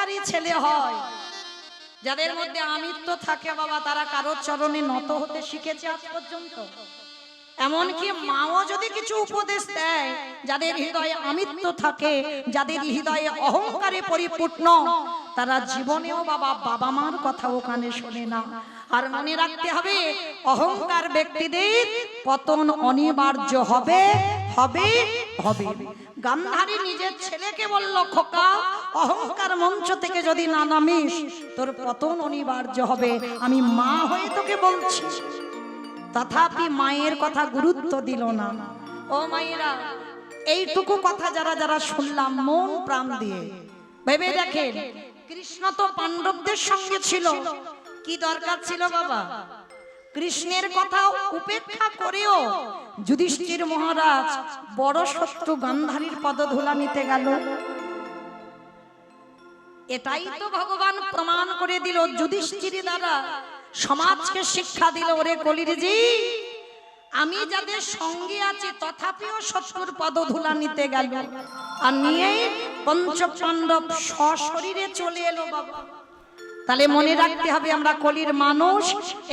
অহংকারী ছেলে হয়, যাদের মধ্যে আমিত্ব থাকে বাবা, তারা কারোর চরণে নত হতে শিখেছে আজ পর্যন্ত। এমনকি মাও যদি কিছু উপদেশ দেয়, যাদের হৃদয়ে আমিত্ব থাকে, যাদের হৃদয়ে অহংকারে পরিপূর্ণ, তারা জীবনেও বাবা বাবা মার কথা ওখানে শোনে না। আর মনে রাখতে হবে, অহংকার ব্যক্তিদের পতন অনিবার্য হবে হবে হবে। গান্ধারী নিজের ছেলেকে বলল, খোকা, অহংকার মঞ্চ থেকে যদি না নামিস, তোর পতন অনিবার্য হবে। আমি মা হয়ে তোকে বলছি। তথাপি মায়ের কথা গুরুত্ব দিল না। ও মায়েরা, এইটুকু কথা যারা যারা শুনলাম মন প্রাণ দিয়ে ভেবে দেখেন, কৃষ্ণ তো পাণ্ডবদের সঙ্গে ছিল, কি দরকার ছিল বাবা? কৃষ্ণের কথা উপেক্ষা করেও যুধিষ্ঠির মহারাজ বড় শত্রু গান্ধারীর পদধূলা নিতে গেল। এটাই তো ভগবান প্রমাণ করে দিল যুধিষ্ঠির দ্বারা, সমাজকে শিক্ষা দিল, ওরে কলির জি, আমি যাদের সঙ্গে আছি তথাপিও শত্রুর পদধূলা নিতে গেল, আর নিয়ে পঞ্চপাণ্ডব সশরীরে চলে এলো বাবা। তাহলে মনে রাখতে হবে, আমরা কলির মানুষ,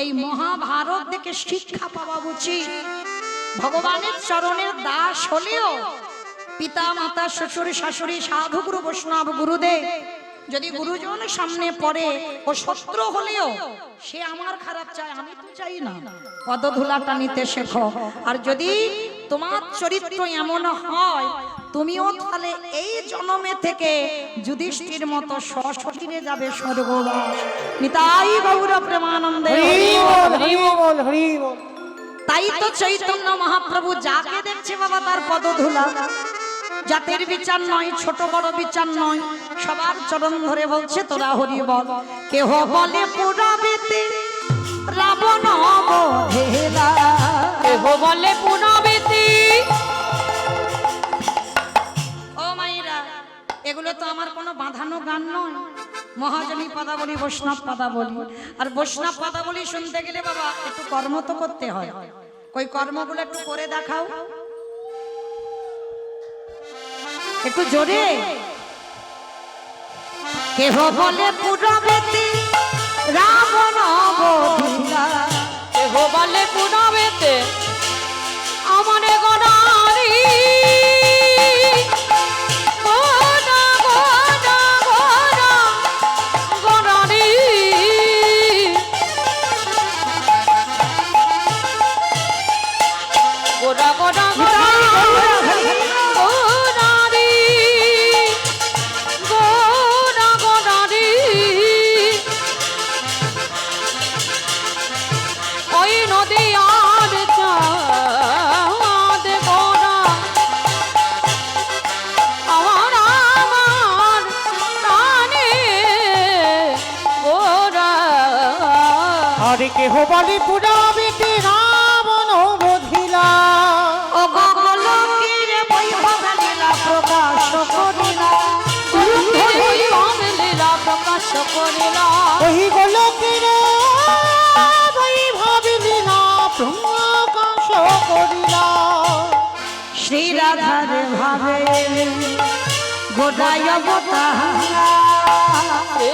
এই মহাভারত থেকে শিক্ষা পাওয়া উচিত। ভগবানের চরণের দাস হলেও পিতা মাতা শ্বশুর শাশুড়ি সাধু গুরু বৈষ্ণব গুরুদেব যদি গুরুজন সামনে পড়ে, ও শত্রু হলেও সে আমার খারাপ চায়, আমি তো চাই না, পদধূলাটা নিতে শেখো। আর যদি তোমার চরিত্র এমন হয়, তুমিও তাহলে এই জন্মে থেকে যুধিষ্ঠির মতো সশরীরে যাবে স্বর্গবাস। নিতাই গৌর প্রেমানন্দে। তাই তো চৈতন্য মহাপ্রভু যাকে দেখছে বাবা, তার পদধূলা, জাতের বিচার নয়, ছোট বড় বিচার নয়, সবার চরণ ধরে বলছে, তোরা হরি বল। কেহ বলে পুরাবেতে রাবণ বধেলা, কেহ বলে পুনবেতে। ও মাইরা, এগুলো তো আমার কোনো বাঁধানো গান নয়, মহাজনী পদাবলী, বৈষ্ণব পদাবলী। আর বৈষ্ণব পদাবলী শুনতে গেলে বাবা একটু কর্ম তো করতে হয়। ওই কর্মগুলো একটু করে দেখাও, একটু জোরে। কেহ বলে পুরবেতে রাবণ বধিলা, কেহ বলে পুনবেতে আমনে গণারি, গণা গণা গণা গণারি। গোড়া গোড়া গোড়ারি, গোড়া গোড়ারি। ওই নদী আর চাঁদ গোড়া, আমার আমার প্রাণে গোড়া। আরে কেহ বলে পুরাবেতে রাবণ বধিলা, ও গোলকের বৈভব লীলা প্রকাশ করিলা, লীলা প্রকাশ করিলা। ওই গোলকের বৈভব লীলা প্রকাশ করিলা। শ্রী রাধার ভাবে গোদায় অবতারা,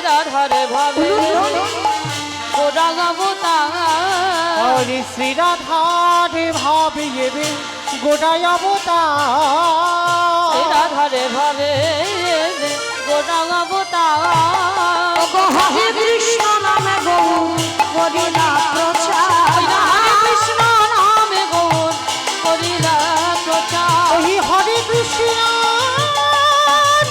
রাধারে ভাবে গোড়া গাবতা। আরে শ্রী রাধারে ভাবে গোড়ায় অবতার, রাধারে ভাবে গোড়া গাবতা। হরে কৃষ্ণ নামে গৌ করিলা প্রচার, হরে কৃষ্ণ নামে গৌর করিলা প্রচার। ওই হরে কৃষ্ণ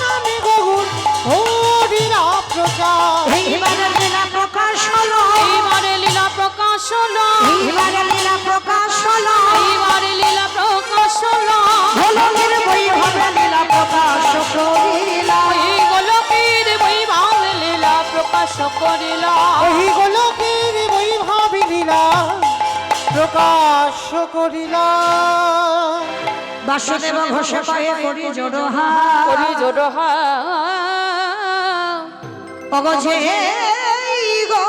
নামে গৌর হরিলা প্রচার। এইবারে লীলা প্রকাশ হলো, এইবারে লীলা প্রকাশ হলো, এইবারে লীলা প্রকাশ হলো, এইবারে লীলা প্রকাশ হলো। গোলকের বৈভবে লীলা প্রকাশ করিলা, ওই গোলকের বৈভব লীলা প্রকাশ করিলা। ওই গোলকের বৈভব লীলা প্রকাশ করিলা। বাসুদেব ঘোষ পায়ে করি জোড়হা, করি জোড়হা। অগজে গো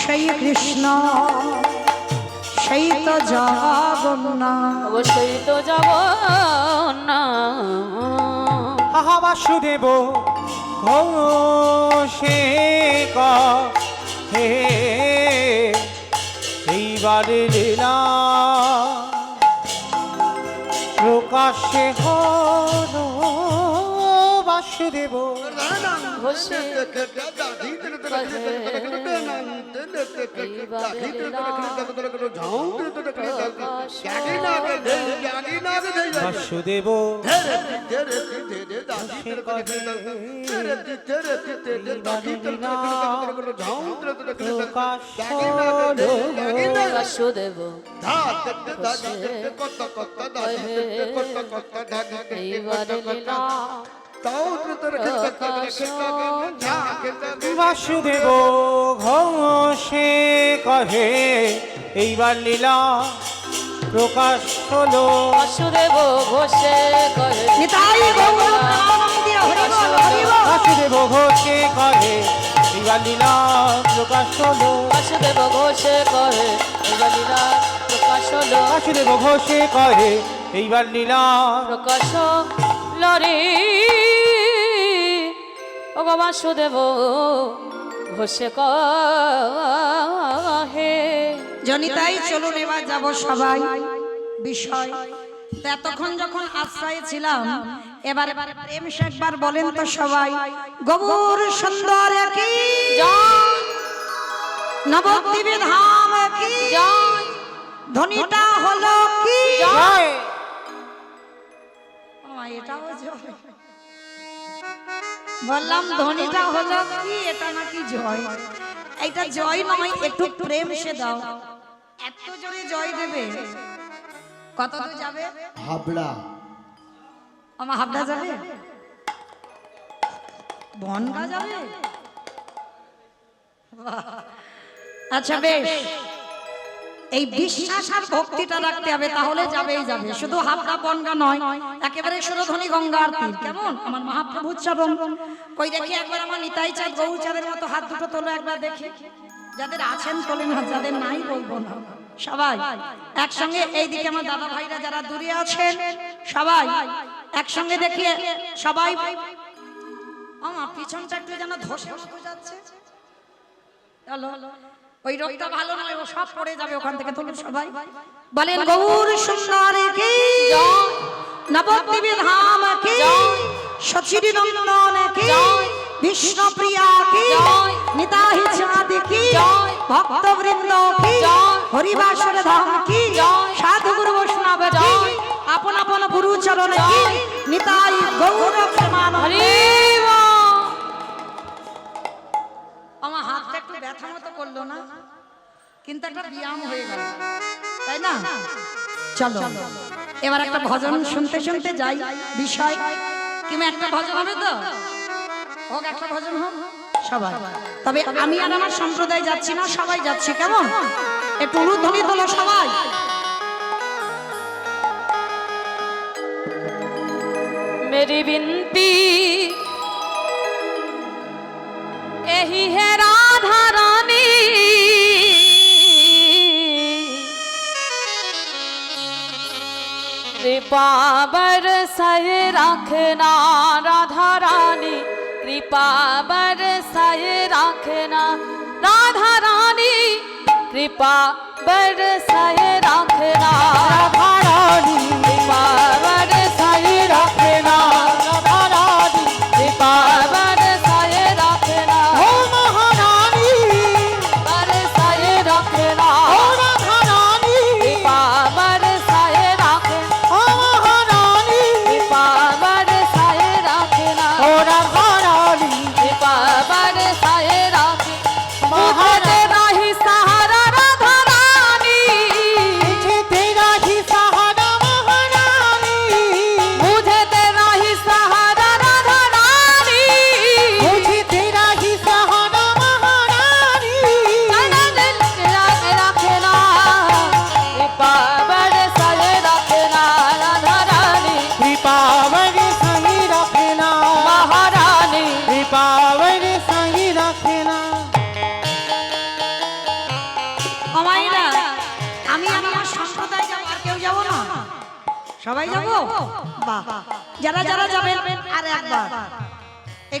সেই কৃষ্ণ, সেই তো জগন্নাথ। অবশ্যই তো যাব না। আহা বাসুদেব ঘোষে কহে এইবারে লীলা প্রকাশে হল বাসুদেব ঘোষে বাসুদেব বাসুদেব এইবারে লীলা বাসুদেব ঘোষে কহে এইবার লীলা প্রকাশ হলো বাসুদেব ঘোষে করে নিতাই গৌর নাম দিয়ে হরি বল হরি বল। বাসুদেব ঘোষে কহে এইবার লীলা প্রকাশ হলো বাসুদেব ঘোষে করে এইবার লীলা প্রকাশ হলো বাসুদেব ঘোষে কহে এইবার লীলা প্রকাশ লরে ও গো বাসুদেব ঘোষে কহে জনিতাই চলুন এবার যাব সবাই বিষয় তো এতক্ষণ যখন আশ্রয়ে ছিলাম এবার প্রেম সে একবার বলেন তো সবাই গৌর সুন্দর কি জয় নবদ্বীপে ধাম কি জয় ধ্বনিটা হলো কি জয় এটাও জয় বললাম ধ্বনিটা হলো কি এটা নাকি জয় এটা জয় নয় একটু প্রেম সে দাও এত জোরে জয় দেবে কত দূর যাবে হাবড়া আমার হাবড়া যাবে বনগা যাবে বাহ। আচ্ছা বেশ এই বিশ্বাস আর ভক্তিটা রাখতে হবে তাহলে যাবেই যাবে শুধু হাবড়া বনগা নয় একেবারে সুরধ্বনি গঙ্গার তীর কেমন আমার মহাপ্রভুর চরণ কই দেখি একবার আমার নিতাই চাঁদ গৌর চাঁদের মতো হাত দুটো তোলো একবার দেখি যাদের আছেন তোলেন হাত যাদের নাই বলবো না সবাই একসঙ্গে এইদিকে আমার দাদা ভাইরা যারা দূরে আছেন সবাই একসঙ্গে দেখি সবাই আমার পিছনটা একটু যেন ধসে মতো যাচ্ছে চলো ওই রোগটা ভালো নয় ও সব পড়ে যাবে ওখান থেকে তুলুন সবাই বলেন গৌর সুন্দর কি নবদ্বীপে ধাম কি সচির নন্দন কি বিষ্ণুপ্রিয়া কি নিতাই চাঁদ কি ভক্তবৃন্দ কি হরিবাসর ধাম কি সাধু গুরু বৈষ্ণব কি আপন আপন গুরু চরণ কি নিতাই গৌর প্রেমানন্দ আমার হাতটা একটু ব্যথা মতো করলো না কিন্তু একটা ব্যায়াম হয়ে গেল তাই না চলো এবার একটা ভজন শুনতে শুনতে যাই বিষয় কিংবা একটা ভজন হবে তো হোক একটা ভজন হোক সবাই তবে আমি আর আমার সম্প্রদায় যাচ্ছি না সবাই যাচ্ছি কেমন একটু উলুধ্বনি তোলো সবাই मेरी विनती यही है राधा रानी कृपा बरसाए रखना राधा रानी कृपा बरसाए रखना राधा रानी कृपा बरसाए रखना রাধা রানী कृपा बरसाए রাখে না রাধা রানী कृपा बरसाए रखना ও মহারানী बरसाए रखना ও রাধা রানী कृपा बरसाए रखना ও মহারানী कृपा बरसाए रखना ও রাধা রানী कृपा बरसाए रखना महारानी। मुझे तेरा ही सहारा राधा रानी मुझे तेरा ही सहारा महारानी मुझे तेरा ही सहारा राधा रानी मुझे तेरा ही सहारा महारानी मेरा दिल तेरा रखना कृपा बरसाए रखना राधा रानी कृपावर सही रखना महारानी कृपावर सही रखना আমাইরা আমি আর আমার সম্প্রদায় যাব আর কেউ যাব না সবাই যাব বাহ যারা যারা যাবেন আর একবার এই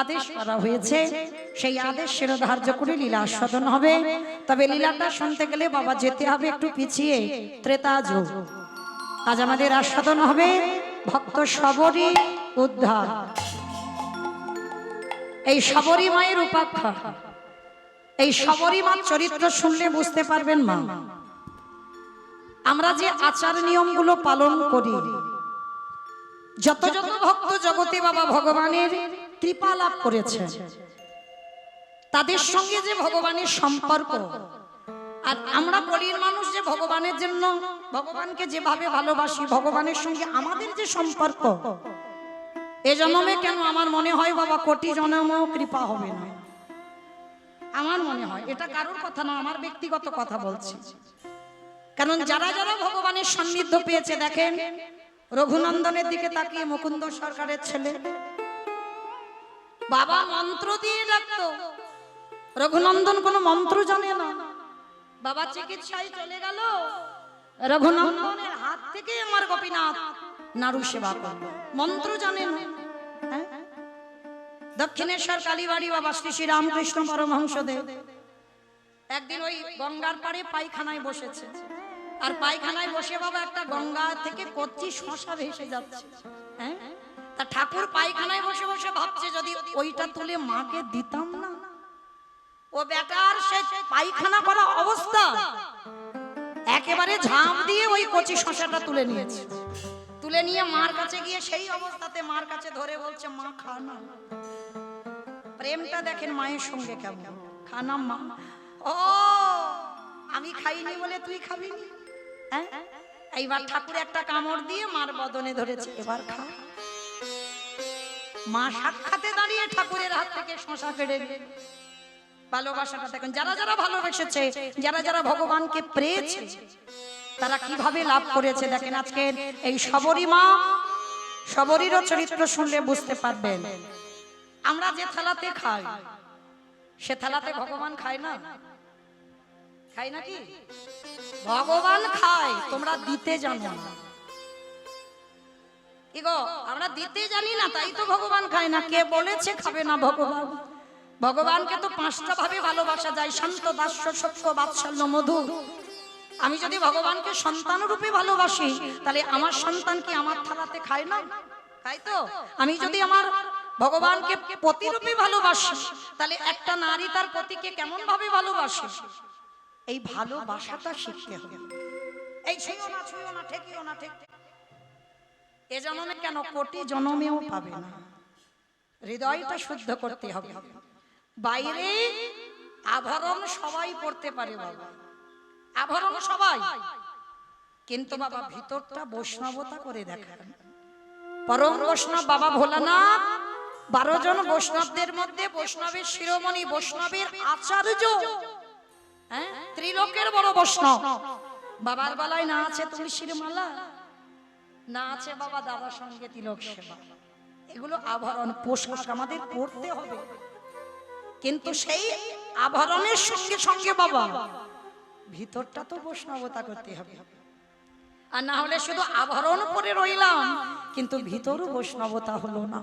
আদেশ করা হয়েছে, সেই আদেশ শিরোধার্য করে লীলা আস্বাদন হবে। তবে লীলাটা শুনতে গেলে বাবা যেতে হবে একটু পিছিয়ে, ত্রেতা যুগ। আজ আমাদের আস্বাদন হবে ভক্ত শবরী উদ্ধার। এই শবরী মায়ের উপাখ্যা, এই শবরী মার চরিত্র শুনলে বুঝতে পারবেন মা, আমরা যে আচার নিয়মগুলো পালন করি, যত যত ভক্ত জগতে বাবা ভগবানের কৃপা লাভ করেছে, তাদের সঙ্গে যে ভগবানের সম্পর্ক, আর আমরা বলির মানুষ যে ভগবানের জন্য ভগবানকে যেভাবে ভালোবাসি, ভগবানের সঙ্গে আমাদের যে সম্পর্ক, এ জন্মে কেন আমার মনে হয় বাবা কোটি জন্মেও কৃপা হবে না। আমার মনে হয়, এটা কারোর কথা না, আমার ব্যক্তিগত কথা বলছি। কারণ যারা যারা ভগবানের সান্নিধ্য পেয়েছে, দেখেন রঘুনন্দনের দিকে তাকিয়ে, মুকুন্দ সরকারের ছেলে, বাবা মন্ত্র দিয়ে ডাকতো, রঘুনন্দন কোনো মন্ত্র জানে না। বাবা চিকিৎসায় চলে গেল, রঘুনন্দনের হাত থেকে আমার গোপীনাথ নাড়ু সেবা করলো, মন্ত্র জানে না। হ্যাঁ? দক্ষিণেশ্বর কালীবাড়ি বাবা শ্রী শ্রী রামকৃষ্ণ পরমহংসদেব একদিন ওই গঙ্গার পাড়ে পায়খানায় বসেছে, আর পায়খানায় বসে বাবা একটা গঙ্গা থেকে কচ্ছি শশা ভেসে যাচ্ছে। হ্যাঁ, তা ঠাকুর পায়খানায় বসে বসে ভাবছে, যদি ওইটা তুলে মাকে দিতাম না। ও বেটার সে পায়খানা করা অবস্থা, একেবারে ঝাঁপ দিয়ে ওই কচি শশাটা তুলে নিয়েছে। তুলে নিয়ে মার কাছে গিয়ে সেই অবস্থাতে মার কাছে ধরে বলছে, মা খা না। প্রেমটা দেখেন মায়ের সঙ্গে কেমন, খানা মা। ও আমি খাইনি বলে তুই খাবি? হ্যাঁ, এইবার ঠাকুর একটা কামড় দিয়ে মার বদনে ধরেছে, এবার খা। মা সাক্ষাতে দাঁড়িয়ে ঠাকুরের হাত থেকে শশা কেড়ে নিল। ভালোবাসাটা দেখেন, যারা যারা ভালোবেসেছে, যারা যারা ভগবানকে পেয়েছে, তারা কিভাবে লাভ করেছে দেখেন। আজকে এই শবরী মা, শবরীরও চরিত্র শুনলে বুঝতে পারবেন। আমরা যে থালাতে খাই, সে থালাতে ভগবান খায় না, খাই নাকি? ভগবান খায়, তোমরা দিতে জানো না। ইগো, আমরা দিতে জানি না, তাই তো ভগবান খায় না। কে বলেছে খাবে না ভগবান? ভগবানকে তো পাঁচটা ভাবে ভালোবাসা যায়, শান্ত, দাস্য, সত্য, বাৎসল্য, মধু। আমি যদি ভগবানকে সন্তান রূপে ভালোবাসি, তাহলে আমার সন্তান কি আমার থালাতে খায় না? তাই তো। আমি যদি আমার ভগবানকে পতি রূপে ভালোবাসি, তাহলে একটা নারী তার পতিকে কেমন ভাবে ভালোবাসে, এই ভালোবাসাটা শিখতে হবে। এই ছুঁয়ো না, ছুঁয়ো না, ঠেকিও না, ঠিক এ জন্মে কেন, কোটি জন্মেও পাবে না। হৃদয়টা শুদ্ধ করতে হবে। বাইরে আভরণ সবাই পড়তে পারে বাবা, আভরণ সবাই, কিন্তু বাবা ভিতরটা বৈষ্ণবতা করে দেখান। পরম বৈষ্ণব বাবা ভোলানাথ 12 জন বৈষ্ণবদের মধ্যে বৈষ্ণবের শিরোমণি, বৈষ্ণবের আচার্য, হ্যাঁ, ত্রিলোকের বড় বৈষ্ণব। বাবার গলায় না আছে তুলসীর মালা, না আছে বাবা দাদার সঙ্গে তিলক সেবা। এগুলো আভরণ, পোশাক আমাদের পড়তে হবে, কিন্তু সেই আভরণের সঙ্গে সঙ্গে বাবা ভিতরটা তো বৈষ্ণবতা করতে হবে। আর না হলে শুধু আভরণ পরে রইলাম, কিন্তু ভিতরও বৈষ্ণবতা হলো না।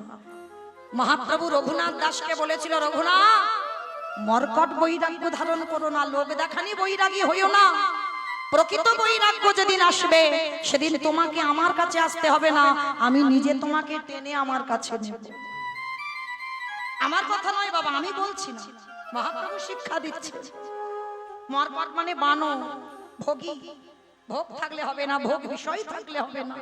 মহাপ্রভু রঘুনাথ দাসকে বলেছিল, রঘুনাথ মর্কট বৈরাগ্য ধারণ করো না, লোক দেখানি বৈরাগী হইও না। প্রকৃত বৈরাগ্য যেদিন আসবে, সেদিন তোমাকে আমার কাছে আসতে হবে না, আমি নিজে তোমাকে টেনে আমার কাছে নেব। আমার কথা নয় বাবা, আমি বলছি না, মহাপ্রভু শিক্ষা দিচ্ছে। মর্কট মানে বানো, ভোগী। ভোগ থাকলে হবে না, ভোগ বিষয় থাকলে হবে না।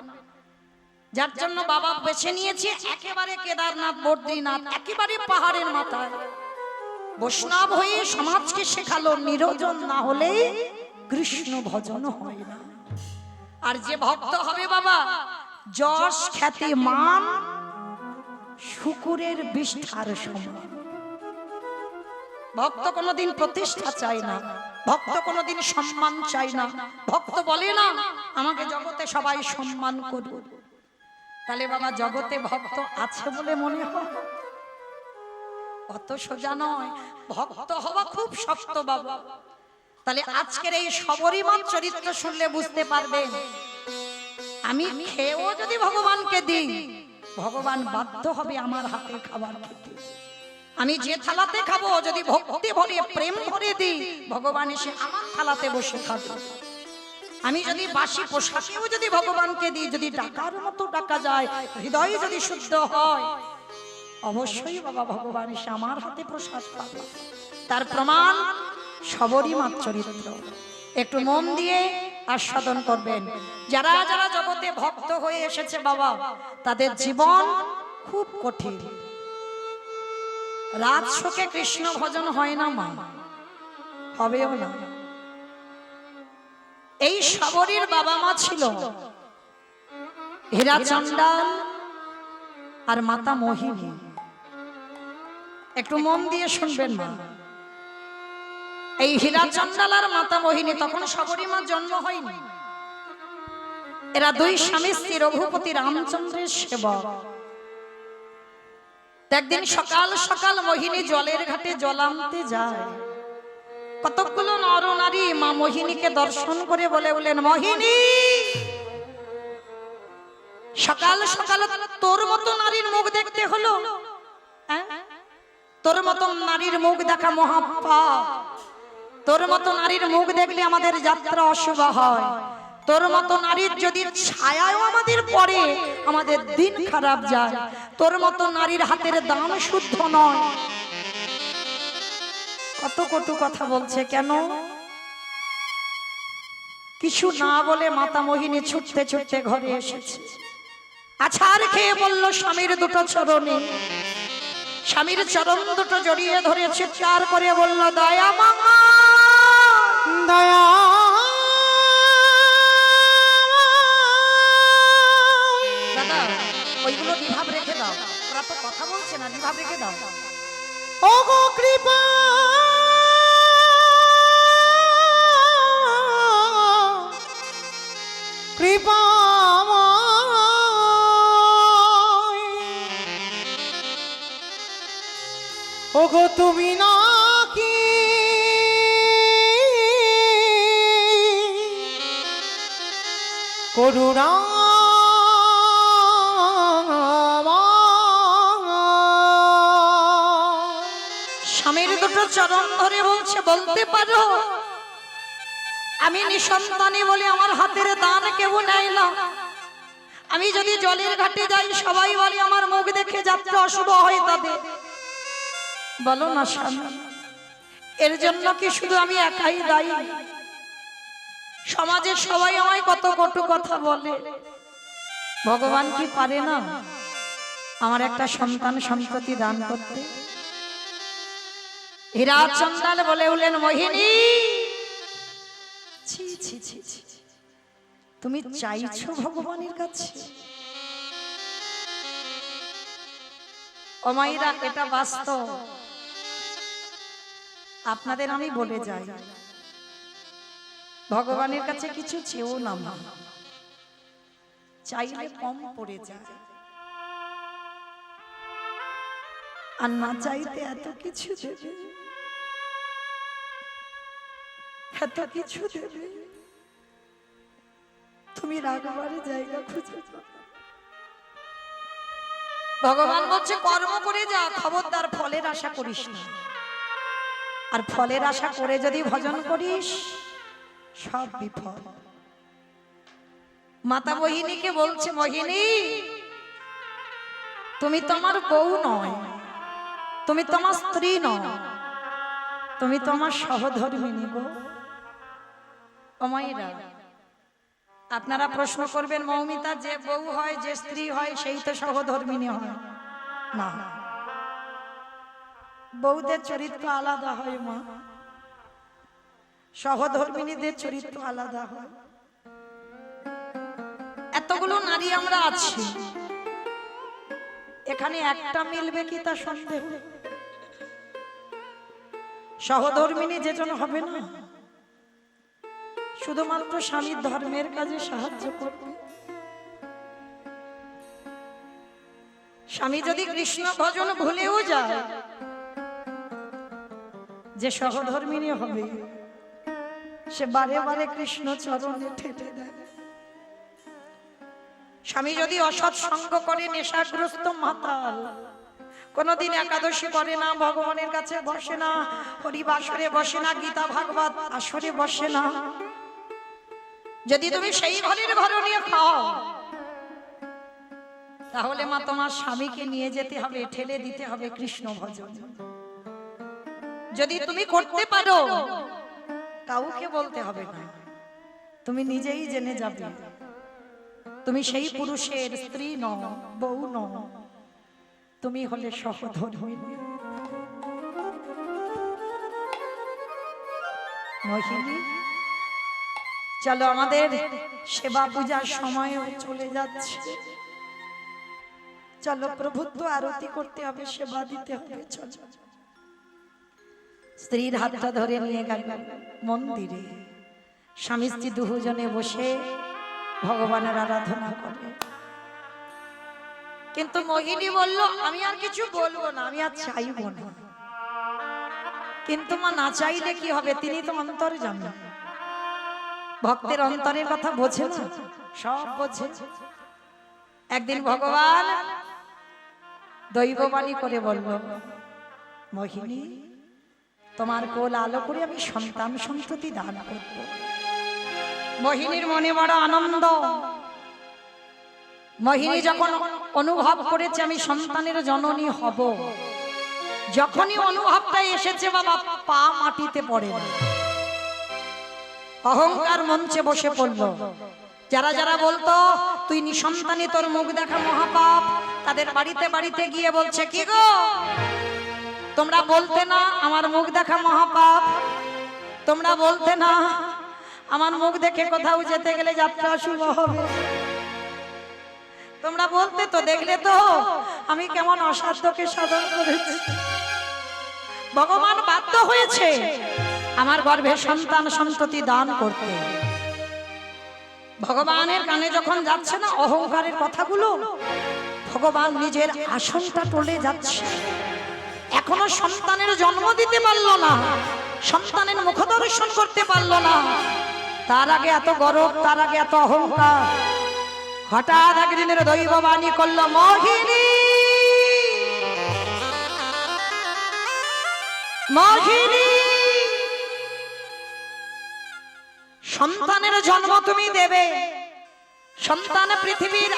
যার জন্য বাবা বেছে নিয়েছে একেবারে কেদারনাথ, বদ্রীনাথ, একেবারে পাহাড়ের মাথায় বৈষ্ণব হয়ে সমাজকে শেখালো, নিরঞ্জন না হলে কৃষ্ণ ভজন হয় না। আর যে ভক্ত হবে বাবা, যশ, খ্যাতি, মান শুকুরের বিষ্ঠার সমান। ভক্ত কোনোদিন প্রতিষ্ঠা চায় না, ভক্ত কোনোদিন সম্মান চায় না। ভক্ত বলে না আমাকে জগতে সবাই সম্মান করুক, তাহলে বাবা জগতে ভক্ত আছে বলে মনে হয়? অত সোজা নয়, ভক্ত হওয়া খুব শক্ত বাবা। তাহলে আজকের এই শবরী মার চরিত্র শুনলে বুঝতে পারবেন, আমি খেয়েও যদি ভগবানকে দিই, ভগবান বাধ্য হবে আমার হাতে খাবার খেতে। আমি যে থালাতে খাবো যদি ভক্তি ভরে প্রেম ভরে দিই, ভগবান এসে আমার থালাতে বসে খাবে। আমি যদি বাসি পোশাকেও যদি ভগবানকে দিই, যদি ডাকার মতো ডাকা যায়, হৃদয় যদি শুদ্ধ হয়, অবশ্যই বাবা ভগবান এসে আমার হাতে প্রসাদ পাবে। তার প্রমাণ সবরই মার চরিত্র। একটু মন দিয়ে আস্বাদন করবেন। যারা যারা জগতে ভক্ত হয়ে এসেছে বাবা, তাদের জীবন খুব কঠিন। রাত শোকে কৃষ্ণ ভজন হয় না মা, হবেও না। এই সবরীর বাবা মা ছিল হীরা চণ্ডাল আর মাতা মোহিনী। একটু মন দিয়ে শুনবেন মা। এই হীরা চণ্ডাল আর মাতা মোহিনী, তখন সবরী মার জন্ম হয়নি। এরা দুই স্বামী স্ত্রী, রঘুপতি রামচন্দ্রের সেবক। একদিন সকাল সকাল মোহিনী জলের ঘাটে জল আনতে যায়। কতগুলো নর নারী মা মোহিনীকে দর্শন করে বলেন, মোহিনী, সকাল সকাল তোর মতো নারীর মুখ দেখতে হলো? তোর মতো নারীর মুখ দেখা মহাপাপ। তোর মতো নারীর মুখ দেখলে আমাদের যাত্রা অশুভ হয়। তোর মতো নারীর যদি ছায়াও আমাদের পড়ে, আমাদের দিন খারাপ যায়। তোর মতো নারীর হাতের দাম শুদ্ধ নয়। কত কটু কথা বলছে কেন? কিছু না বলে মাতা মোহিনী ছুটতে ছুটতে ঘরে এসেছে। আছাড় খেয়ে বলল স্বামীর দুটো চরণে। স্বামীর চরণ দুটো জড়িয়ে ধরে চিৎকার করে বলল, দয়া মামা, দয়া দাদা ওইগুলো নিভাব রেখে দাও। ওরা তো কথা বলছে না, নিভাব রেখে দাও। ও গো কৃপা কৃপা ও গো তুমি নাকি করুণা স্বামীর দুটো চরণ ধরে বলছে, বলতে পারো আমি নিঃসন্তানী বলে আমার হাতের দান কেউ নেয় না। আমি যদি জলের ঘাটে যাই, সবাই বলে আমার মুখ দেখে যাত্রা অশুভ হয় তাদের। বলো না স্বামী, এর জন্য কি শুধু আমি একাই দায়ী? সমাজের সবাই আমায় কত কটু কথা বলে। ভগবান কি পারে না আমার একটা সন্তান সন্ততি দান করতে? হীরা চণ্ডাল বলে উঠলেন, মোহিনী, ছি ছি ছি ছি, তুমি চাইছো ভগবানের কাছে? ও মায়েরা, এটা বাস্তব। আপনাদের আমি বলে যাই, ভগবানের কাছে কিছু চেয়েও না মা, চাইলে কম পড়ে যায়। আর না চাইতে এত কিছু দেবে, এত কিছু দেবে, তুমি রাগবার জায়গা খুঁজে পাবে। ভগবান বলছে কর্ম করে যা, খবরদার ফলের আশা করিস না। আর ফলের আশা করে যদি ভজন করিস, সব বিফল। মাতা মোহিনীকে বলছে, মোহিনী, তুমি তোমার বউ নয়, তুমি তোমার স্ত্রী নয়, তুমি তোমার সহধর্মিণী গো। ও মায়েরা, আপনারা প্রশ্ন করবেন, মৌমিতা, যে বউ হয়, যে স্ত্রী হয়, সেই তো সহধর্মিণী হয় না? বউদের চরিত্র আলাদা হয় মা, সহধর্মিণীদের চরিত্র আলাদা হয়। এতগুলো নারী আমরা আছি, এখানে একটা মিলবে কি তা সন্দেহ। সহধর্মিণী যেজন হবে না, শুধুমাত্র স্বামীর ধর্মের কাজে সাহায্য করবে। স্বামী যদি কৃষ্ণ ভজন ভুলেও যায়, যে সহধর্মিণী হবে সে বারে বারে কৃষ্ণ চরণে ঠেলে দেয়। স্বামী যদি অসৎ সঙ্গ করে, নেশাগ্রস্ত মাতাল, কোনোদিন একাদশী করে না, ভগবানের কাছে বসে না, হরিবাসরে বসে না, গীতা ভাগবত আসরে বসে না। যদি তুমি সেই ঘরের ঘরে নিয়ে খাও, তাহলে মা তোমার স্বামীকে নিয়ে যেতে হবে, ঠেলে দিতে হবে কৃষ্ণ ভজন। যদি তুমি করতে পারো, কাউকে বলতে হবে না, তুমি নিজেই জেনে যাবে তুমি সেই পুরুষের স্ত্রী নও, বউ নও, তুমি হলে সহধর্মিণী। মোহিনী, চলো, আমাদের সেবা পূজার সময় চলে যাচ্ছে। চলো, প্রভুত্ব আরতি করতে হবে, সেবা দিতে হবে। চলো। স্ত্রীর হাতটা ধরে নিয়ে গেল মন্দিরে। স্বামী স্ত্রী দুজনে বসে ভগবানের আরাধনা করে। কিন্তু মোহিনী বলল, আমি আর কিছু বলবো না, আমি আর চাইবো না। কিন্তু মা, না চাইলে কি হবে? তিনি তো অন্তরে জানেন, ভক্তের অন্তরের কথা বোঝে না, সব বোঝে। একদিন ভগবান দৈববাণী করে বলল, মোহিনী, তোমার কোল আলো করে আমি সন্তান সন্ততি দান করব। মোহিনীর মনে বড় আনন্দ। মোহিনী যখন অনুভব করেছে আমি সন্তানের জননী হব, যখনই অনুভবটা এসেছে বাবা, পা মাটিতে পড়ে না, অহংকার মঞ্চে বসে পড়ল। যারা যারা বলতো তুই নিঃসন্তানী, তোর মুখ দেখা মহাপাপ, তাদের বাড়িতে বাড়িতে গিয়ে বলছে, কি গো, তোমরা বলতে না আমার মুখ দেখা মহাপাপ, তোমরা বলতে না আমার মুখ দেখে কোথাও যেতে গেলে যাত্রা শুভ হবে, তোমরা বলতে তো, দেখলে তো আমি কেমন অসাধ্যকে সাধন করেছি। ভগবান বাধ্য হয়েছে আমার গর্ভে সন্তান সন্ততি দান করতে। ভগবানের কানে যখন যাচ্ছে না অহংকারের কথাগুলো, ভগবান নিজের আসনটা টলে যাচ্ছে। এখনো সন্তানের জন্ম দিতে পারলো না, সন্তানের মুখ দর্শন করতে পারলো না, তার আগে এত গর্ব, তার আগে এত অহংকার। হঠাৎ একদিনের দৈববাণী করলো, মোহিনী, মোহিনী, সন্তানের জন্ম তুমি দেবে, সন্তান পৃথিবীর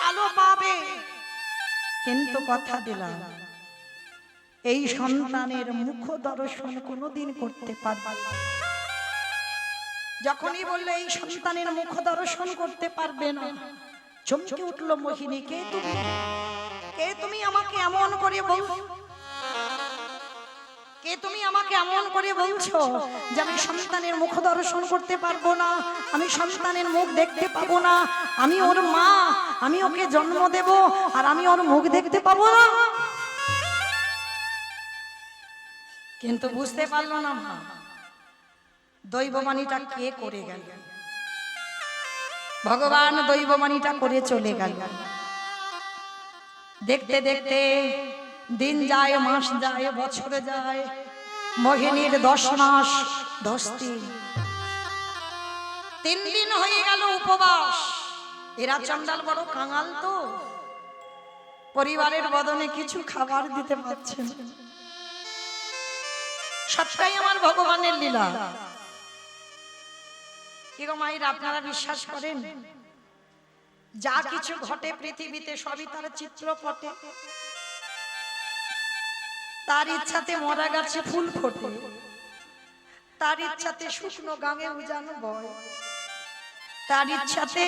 আলো পাবে, কিন্তু কথা দিলাম এই সন্তানের মুখ দর্শন কোনোদিন করতে পারবে না। যখনই বললে এই সন্তানের মুখ দর্শন করতে পারবে না, চমকে উঠলো মোহিনী, কে তুমি? কে তুমি আমাকে এমন করে বলছো? কে তুমি আমাকে এমন করে বলছো যে আমি সন্তানের মুখ দর্শন করতে পারবো না, আমি সন্তানের মুখ দেখতে পাবো না, আমি ওর মা, আমি ওকে জন্ম দেব আর আমি ওর মুখ দেখতে পাবো না? কিন্তু বুঝতে পারলো না মা, দৈববাণীটা কে করে গেল। ভগবান দৈববাণীটা করে চলে গেল। দেখতে দেখতে দিন যায়, মাস যায়, বছর যায়। মোহিনীর 10 মাস 10 দিন, 3 দিন হয়ে গেল উপবাস। এরা চন্ডাল বড় কাঙাল তো, পরিবারের বদনে কিছু খাবার দিতে পারছে না। সবটাই আমার ভগবানের লীলা। কি গো মায়ের, আপনারা বিশ্বাস করেন যা কিছু ঘটে পৃথিবীতে সবই তার চিত্রপটে? তার ইচ্ছাতে মরা গাছে ফুল ফোটে, তার ইচ্ছাতে শুকনো গাঙে উজান বয়, তার ইচ্ছাতে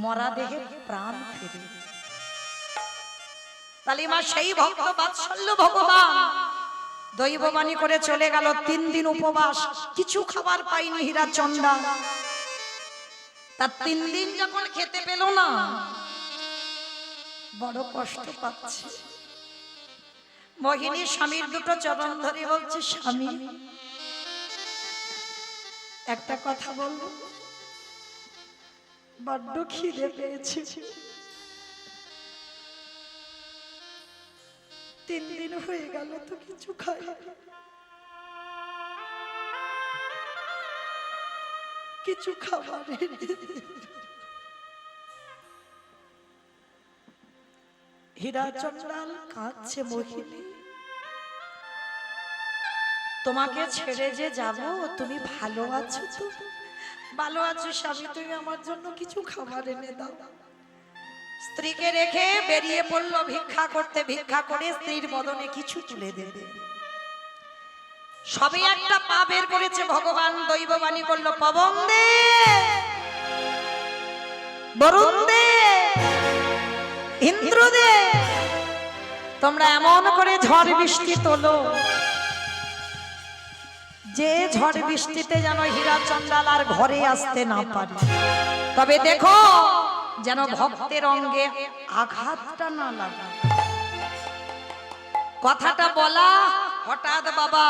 মরা দেহে প্রাণ ফেরে। তাহলে মা সেই ভক্ত বাৎসল্য ভগবান দৈববাণী করে চলে গেল। 3 দিন উপবাস, কিছু খাবার পাইনি হীরাচন্ডা। তার 3 দিন যখন খেতে পেল না, বড় কষ্ট পাচ্ছে। মোহিনী স্বামীর দুটো চরণ ধরে বলছে, স্বামী একটা কথা বলবো? বড্ড খিদে পেয়েছে, 3 দিন হয়ে গেল তো কিছু খাই। কিছু খাবার হীরা চন্দ্রাল কাঁদছে মোহিনী, তোমাকে ছেড়ে যে যাব, তুমি ভালো আছো তো? ভালো আছো স্বামী, তুমি আমার জন্য কিছু খাবার এনে দাও। স্ত্রীকে রেখে বেরিয়ে পড়লো ভিক্ষা করতে। ভিক্ষা করে স্ত্রীর বদনে কিছু তুলে দেবে, সবে একটা পা বের করেছে, ভগবান দৈববাণী করলো, পবন দে, বরুণ দে, ইন্দ্র দে, তোমরা এমন করে ঝড় বৃষ্টি তোলো যে ঝড় বৃষ্টিতে যেন হীরা চন্দ্রাল আর ঘরে আসতে না পারে। তবে দেখো যেন ভক্তের অঙ্গে আঘাতটা না লাগে। কথাটা বলা হঠাৎ বাবা,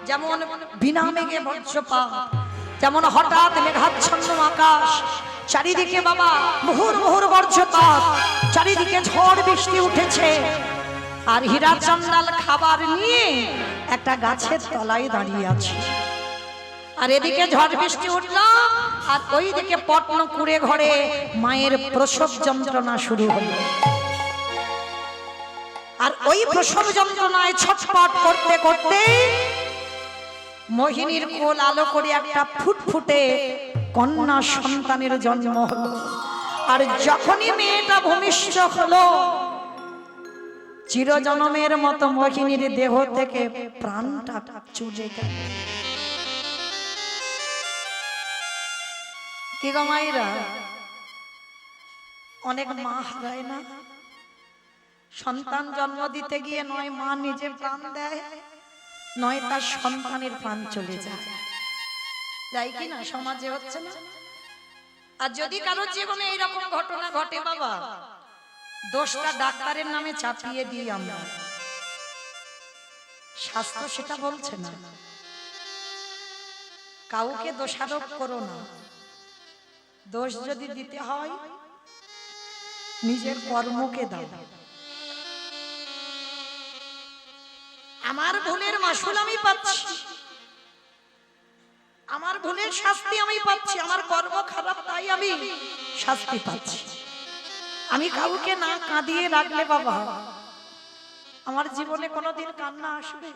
যেমন বিনা মেঘে বজ্রপাত, যেমন হঠাৎ মেঘাচ্ছন্ন আকাশ, চারিদিকে বাবা মুহুর মুহুর বজ্রপাত, চারিদিকে ঝড় বৃষ্টি উঠেছে। আর হীরা চন্দ্রাল খাবার নিয়ে একটা গাছের তলায় দাঁড়িয়ে আছে। আর এদিকে ঝড় বৃষ্টি উঠলো, আর ওইদিকে পটন কুড়ে ঘরে মায়ের প্রসব যন্ত্রণা শুরু হলো। আর ওই প্রসব যন্ত্রণায় ছটফট করতে করতে মোহিনীর কোল আলো করে একটা ফুটফুটে কন্যা সন্তানের জন্ম হলো। আর যখনই মেয়েটা ভূমিষ্ঠ হলো, চিরজন্মের মতো মোহিনীর দেহ থেকে প্রাণটা চলে গেল। কি গো মায়েরা, অনেক মা হারায় না? সন্তান জন্ম দিতে গিয়ে নয় মা নিজে প্রাণ দেয়, নয় তার সন্তানের প্রাণ চলে যায়। যাই কি না, সমাজে হচ্ছে না? আর যদি কারোর জীবনে এইরকম ঘটনা ঘটে বাবা, দোষটা ডাক্তারের নামে চাপিয়ে দিই আমরা। শাস্ত্র সেটা বলছে না। কাউকে দোষারোপ করো না। দোষ যদি দিতে হয় নিজের কর্মকে দাও। আমার ভুলের মাসুল আমি পাচ্ছি, আমার ভুলের শাস্তি আমি পাচ্ছি, আমার কর্ম খারাপ তাই আমি শাস্তি পাচ্ছি। আমি কাউকে না কাঁদিয়ে রাখলে বাবা, আমার জীবনে কোনোদিন কান্না আসবে?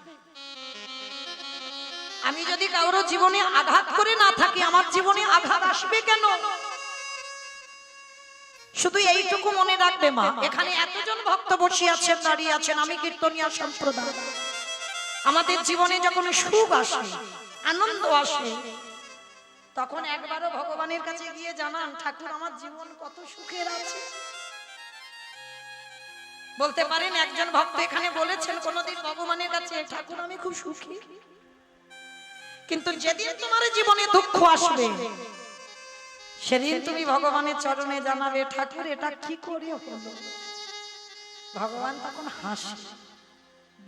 আমি যদি কারো জীবনে আঘাত করে না থাকি, আমার জীবনে আঘাত আসবে কেন? শুধু এইটুকু মনে রাখবে মা, এখানে এতজন ভক্ত বসে আছেন, দাঁড়িয়ে আছেন, আমি কীর্তনিয়া সম্প্রদায়। আমাদের জীবনে যখন সুখ আসে, আনন্দ আসে, তখন একবারও ভগবানের কাছে গিয়ে জানান, ঠাকুর আমার জীবন কত সুখের আছে। বলতে পারেন একজন ভক্ত এখানে বলেছেন কোনদিন ভগবানের কাছে, ঠাকুর আমি খুব সুখী? কিন্তু যেদিন তোমার জীবনে দুঃখ আসবে, সেদিন তুমি ভগবানের চরণে জানাবে, ঠাকুর এটা কি করে হলো? ভগবান তখন হাসে,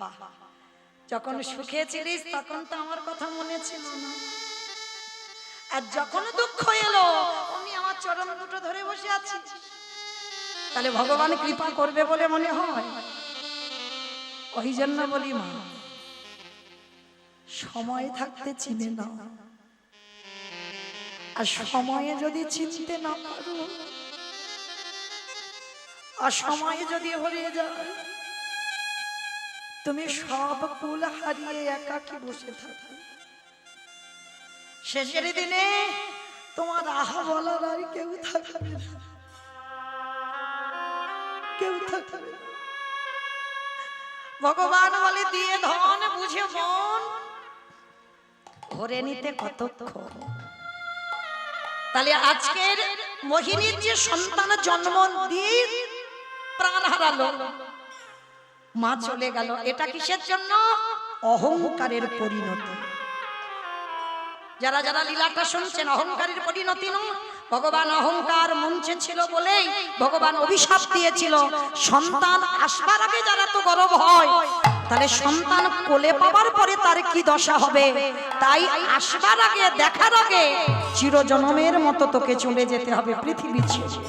বাহ, যখন সুখে ছিলিস তখন তো আমার কথা মনে ছিল না, আর যখন দুঃখ এলো আমি আমার চরণ দুটো ধরে বসে আছি। তাহলে ভগবান কৃপা করবে বলে মনে হয়? ওই জন্য বলি মা, সময় থাকতে চিনে নাও, আর সময়ে যদি চিনতে না পারো, আর সময়ে যদি হারিয়ে যায়, তুমি সব কুল হারিয়ে একাকী বসে থাকো। শেষের দিনে তোমার আহা বলার আর কেউ থাকবে না, কেউ থাকবে না। ভগবান বলে, দিয়ে ধন বুঝে মন ভরে নিতে কতক্ষণ। তাহলে আজকের মোহিনীর যে সন্তান জন্ম দিয়ে প্রাণ হারালো, মা চলে গেল, এটা কিসের জন্য? অহংকারের পরিণতি। যারা যারা লীলাটা শুনছেন, অহংকারের পরিণতি নয়। ভগবান অহংকার মঞ্চে ছিল বলেই ভগবান অভিশাপ দিয়েছিল, সন্তান আসবার আগে যারা তো গর্ব হয়, তাহলে সন্তান কোলে পাবার পরে তার কি দশা হবে? তাই আসবার আগে, দেখার আগে চিরজন্মের মতো তোকে চলে যেতে হবে পৃথিবী ছেড়ে।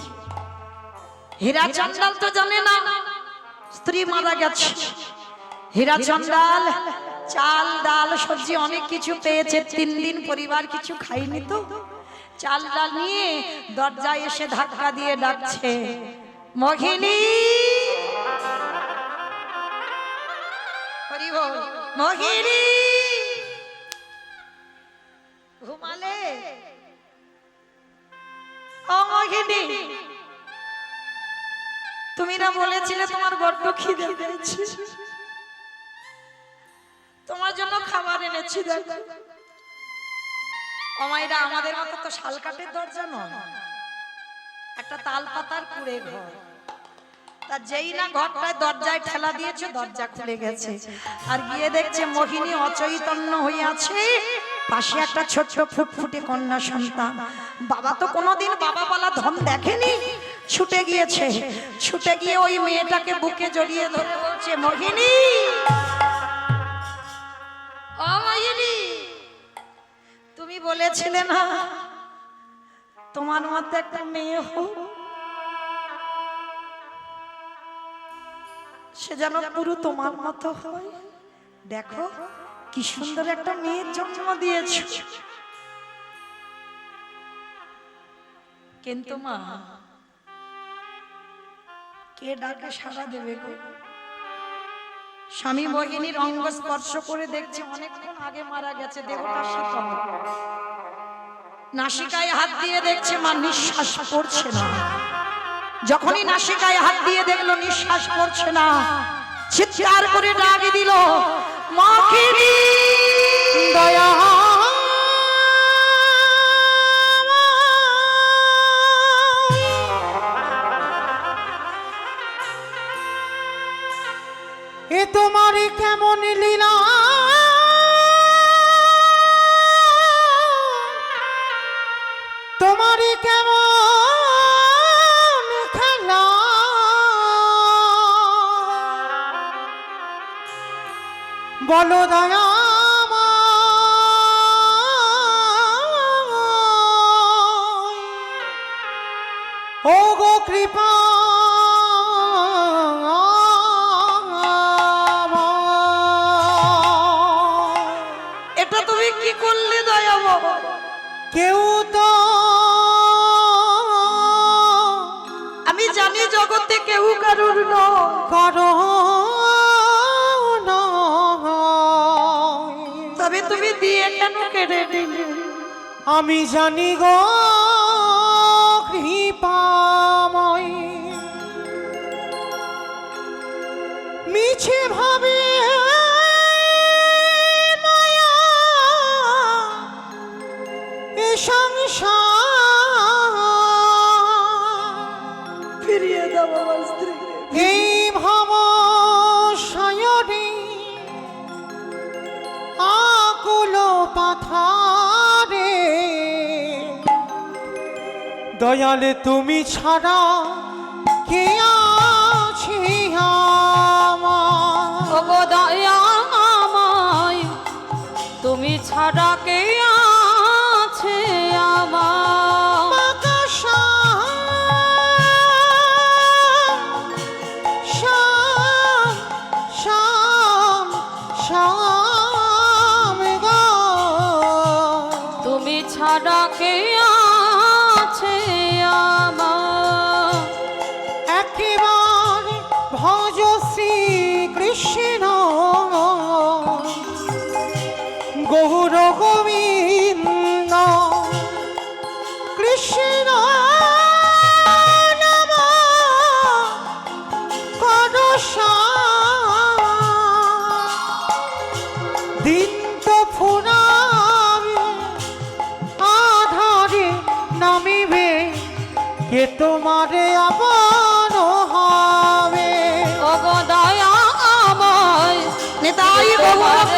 হীরা চন্দ্রাল তো জানে না স্ত্রী মারা গেছে। হীরা চন্দ্রাল চাল ডাল সবজি অনেক কিছু পেয়েছে, 3 দিন পরিবার কিছু খাইনি, তো চাল ডাল নিয়ে দরজায় এসে ধাক্কা দিয়ে ডাকছে, মোহিনী হরি বল। মোহিনী ঘুমালে? ও মোহিনী, তুমি না বলেছিলে তোমার বড্ড খিদে পেয়েছে, তোমার জন্য খাবার এনেছি। দেখো অমাইরা আমাদের মতো তো শালকাঠের দরজা নয়, একটা তাল পাতার কুড়ে ঘর। তা যেই না ঘরটায় দরজায় ঠেলা দিয়েছে, দরজা খুলে গেছে, আর গিয়ে দেখছে মোহিনী অচৈতন্য হয়ে আছে, পাশে একটা ছোট্ট ফুটফুটে কন্যা সন্তান। বাবা তো কোনোদিন বাবা বলা ধন দেখেনি, ছুটে গিয়েছে, ছুটে গিয়ে ওই মেয়েটাকে বুকে জড়িয়ে ধরে বলছে, মোহিনী, ও মোহিনী, তুমি বলেছিলে না তোমার মতো একটা মেয়ে হোক, সে যেন পুরো তোমার মতো হয়। দেখো কি সুন্দর একটা মেয়ের জন্ম দিয়েছো। কিন্তু মা, কে ডাকে সাড়া দেবে গো? স্বামী মোহিনীর অঙ্গ স্পর্শ করে দেখছে অনেকক্ষণ আগে মারা গেছে, দেহটা শীতল। নাসিকায় হাত দিয়ে দেখছে মা নিঃশ্বাস পড়ছে না। যখনই নাসিকায় হাত দিয়ে দেখলো নিঃশ্বাস পড়ছে না, চিৎকার করে ডাক দিল, মোহিনী দয়া এ তোমার কেমন লীলা, তোমার কেমন খেলা, বলো দয়া ও গো কৃপা, এটা তুমি কি করলে দয়াবো? কেউ তো আমি জানি জগতে কেউ কারুর নয়, করো না, তবে তুমি দিয়ে কেন কেড়ে নিলে? আমি জানি গো কৃপাময়, মিছে ভাবে মায়া এ সংসার, ফিরিয়ে দাও আমার স্ত্রী। এই ভব সায়রে আকুল পাথারে, দয়ালে তুমি ছাড়া কে আছে আমার? ওগো দয়াময়, তুমি ছাড়া কে আছে আমার? আকাশা শাম শাম শাম গো, তুমি ছাড়া কে আছে আমার? একেবারে ভজ শ্রী কৃষ্ণ গৌর গোবিন্দ, কৃষ্ণ নাম করসা, দিন তো ফুরাবে আধারে নামিবে, কে তোমারে আপন হবে? ওগো দয়াময়, নিতাই গৌর